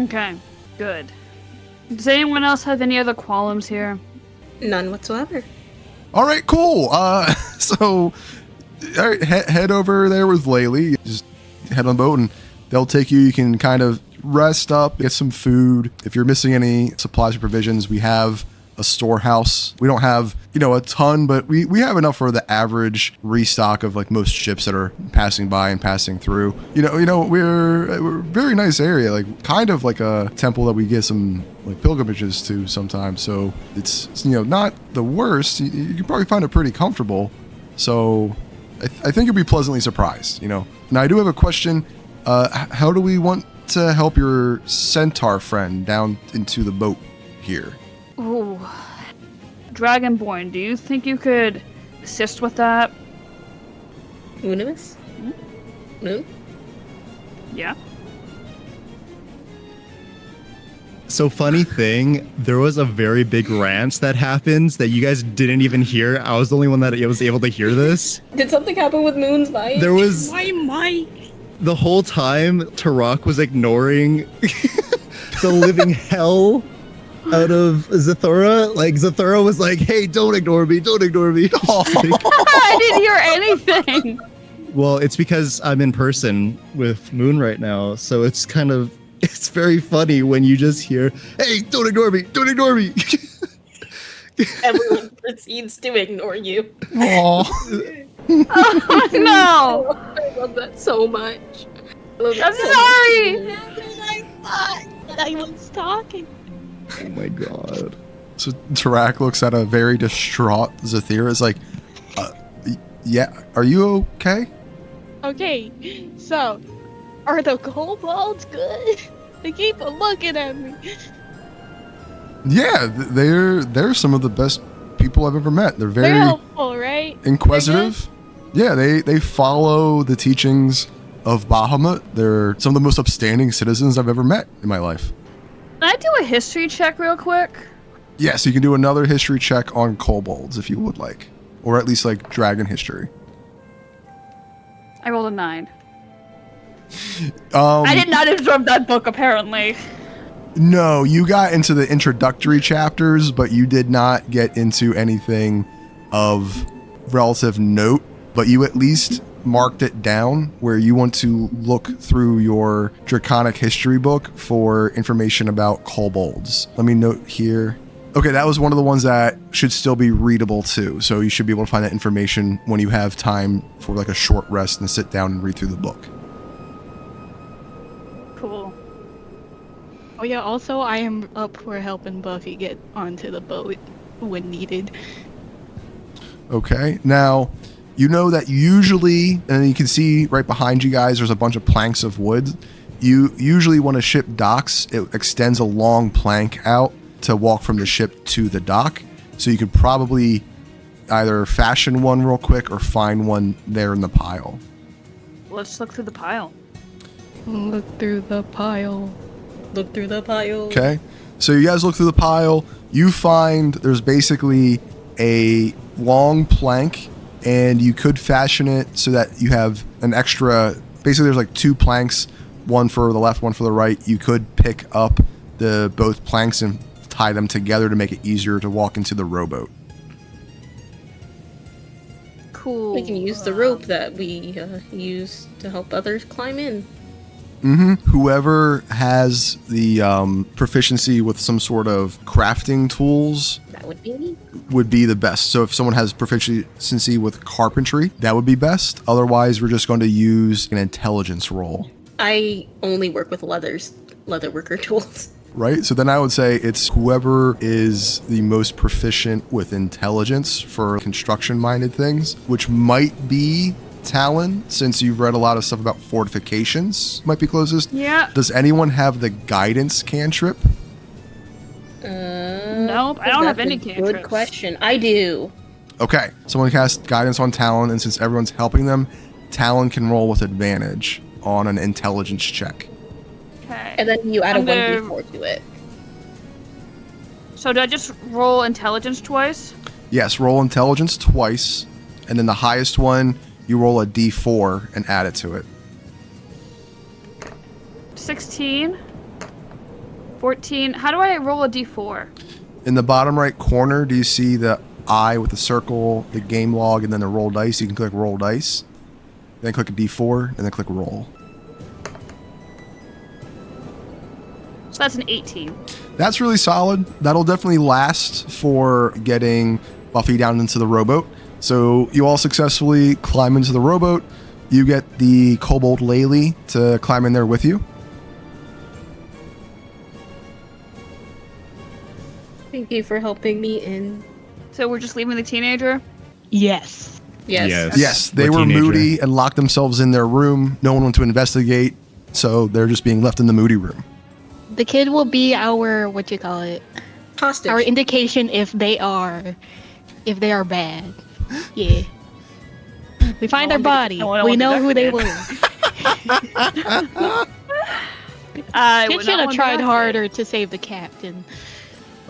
S3: Okay, good. Does anyone else have any other qualms here?
S4: None whatsoever.
S1: All right, cool. So, all right, head over there with Laylee. Just head on the boat, and they'll take you. You can kind of rest up, get some food. If you're missing any supplies or provisions, we have a storehouse. We don't have, a ton, but we have enough for the average restock of like most ships that are passing by and passing through. We're a very nice area, like kind of like a temple that we get some like pilgrimages to sometimes. So it's not the worst. You can probably find it pretty comfortable. So I think you'll be pleasantly surprised. Now I do have a question. How do we want to help your centaur friend down into the boat here?
S3: Ooh. Dragonborn, do you think you could assist with that?
S4: Unimus? Moon?
S3: Yeah.
S2: So funny thing, there was a very big rant that happens that you guys didn't even hear. I was the only one that was able to hear this.
S4: Did something happen with Moon's mic?
S2: There was...
S4: My mic!
S2: The whole time, Tarak was ignoring the living hell out of Zethira. Like, Zethira was like, hey, don't ignore me.
S3: I didn't hear anything.
S2: Well, it's because I'm in person with Moon right now, so it's very funny when you just hear, hey, don't ignore me.
S4: Everyone proceeds to ignore you.
S1: Aww.
S3: Oh, no.
S4: I love that so much.
S3: I'm sorry.
S5: I was talking.
S2: Oh my god.
S1: So Tarak looks at a very distraught Zethira. Is like, Yeah, are you okay?
S5: Okay, so are the kobolds good? They keep looking at me.
S1: Yeah, they're some of the best people I've ever met. They're very
S5: They're helpful, right?
S1: inquisitive. Yeah, they follow the teachings of Bahamut. They're some of the most upstanding citizens I've ever met in my life.
S3: Can I do a history check real quick?
S1: Yeah, so you can do another history check on kobolds if you would like. Or at least like dragon history.
S3: I rolled a 9. I did not absorb that book, apparently.
S1: No, you got into the introductory chapters, but you did not get into anything of relative note. But you at least marked it down where you want to look through your draconic history book for information about kobolds. Let me note here. Okay, that was one of the ones that should still be readable too. So you should be able to find that information when you have time for like a short rest and sit down and read through the book.
S3: Cool.
S5: Oh yeah, also I am up for helping Buffy get onto the boat when needed.
S1: Okay, now you know that usually, and you can see right behind you guys, there's a bunch of planks of wood. You usually, when a ship docks, it extends a long plank out to walk from the ship to the dock. So you could probably either fashion one real quick or find one there in the pile.
S3: Let's look through the pile.
S5: Look through the pile.
S4: Look through the pile.
S1: Okay, so you guys look through the pile. You find there's basically a long plank, and you could fashion it so that you have an extra. Basically, there's like 2 planks, one for the left, one for the right. You could pick up the both planks and tie them together to make it easier to walk into the rowboat.
S3: Cool.
S4: We can use the rope that we use to help others climb in.
S1: Whoever has the proficiency with some sort of crafting tools
S4: That would be me.
S1: would be the best. So if someone has proficiency with carpentry, that would be best. Otherwise, we're just going to use an intelligence roll.
S4: I only work with leather worker tools.
S1: Right? So then I would say it's whoever is the most proficient with intelligence for construction-minded things, which might be Talon, since you've read a lot of stuff about fortifications, might be closest.
S3: Yeah.
S1: Does anyone have the guidance cantrip?
S3: Nope, I don't have any cantrips.
S4: Good question. I do.
S1: Okay, someone cast guidance on Talon, and since everyone's helping them, Talon can roll with advantage on an intelligence check.
S3: Okay.
S4: And then you add
S3: I'm
S4: a
S3: gonna-
S4: 1d4 to it.
S3: So do I just roll intelligence twice?
S1: Yes, roll intelligence twice, and then the highest one, you roll a d4 and add it to it.
S3: 16. 14. How do I roll a d4?
S1: In the bottom right corner, do you see the eye with the circle, the game log, and then the roll dice? You can click roll dice, then click a d4, and then click roll.
S3: So that's an 18.
S1: That's really solid. That'll definitely last for getting Buffy down into the rowboat. So you all successfully climb into the rowboat. You get the kobold Laylee to climb in there with you.
S4: Thank you for helping me in.
S3: So we're just leaving the teenager?
S5: Yes.
S4: Yes.
S1: Yes, they were
S2: teenager.
S1: moody and locked themselves in their room. No one went to investigate, so they're just being left in the moody room.
S5: The kid will be our
S4: Hostage.
S5: our indication if they are bad. Yeah. We find their body.
S3: no one
S5: We
S3: wanted
S5: know
S3: that
S5: who they
S3: kid.
S5: were.
S3: I
S5: Kid
S3: would
S5: should
S3: not
S5: have
S3: want
S5: tried
S3: that
S5: harder to save the captain.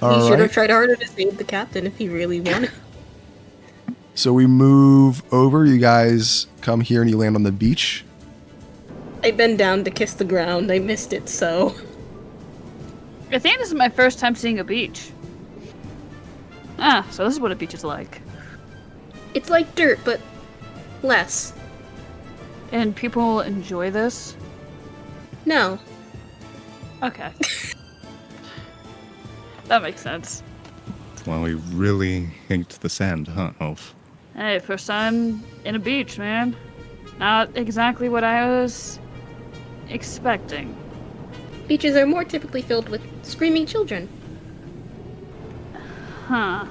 S4: He
S1: All
S4: should have
S1: right.
S4: tried harder to save the captain if he really wanted.
S1: So we move over. You guys come here and you land on the beach.
S4: I bend down to kiss the ground. I missed it, so.
S3: I think this is my first time seeing a beach. Ah, so this is what a beach is like.
S4: It's like dirt, but less.
S3: And people enjoy this?
S4: No.
S3: Okay. That makes sense.
S2: Well, we really hate the sand, huh, Elf?
S3: Hey, first time in a beach, man. Not exactly what I was expecting.
S4: Beaches are more typically filled with screaming children.
S3: Huh.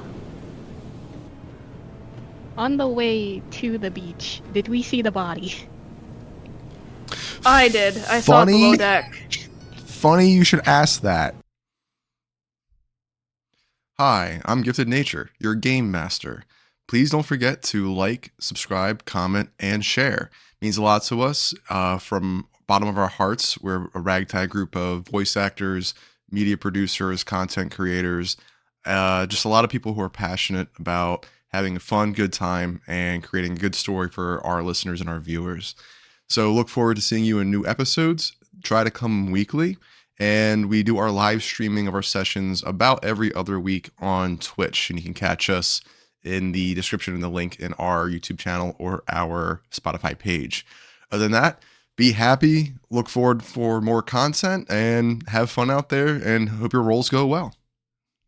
S5: On the way to the beach, did we see the body?
S3: I did. I saw it
S1: Funny.
S3: below deck.
S1: Funny you should ask that. Hi, I'm Gifted Nature, your game master. Please don't forget to like, subscribe, comment, and share. It means a lot to us. From bottom of our hearts, we're a ragtag group of voice actors, media producers, content creators, just a lot of people who are passionate about having a fun, good time and creating a good story for our listeners and our viewers. So look forward to seeing you in new episodes. Try to come weekly. And we do our live streaming of our sessions about every other week on Twitch. And you can catch us in the description and the link in our YouTube channel or our Spotify page. Other than that, be happy, look forward for more content, and have fun out there, and hope your rolls go well.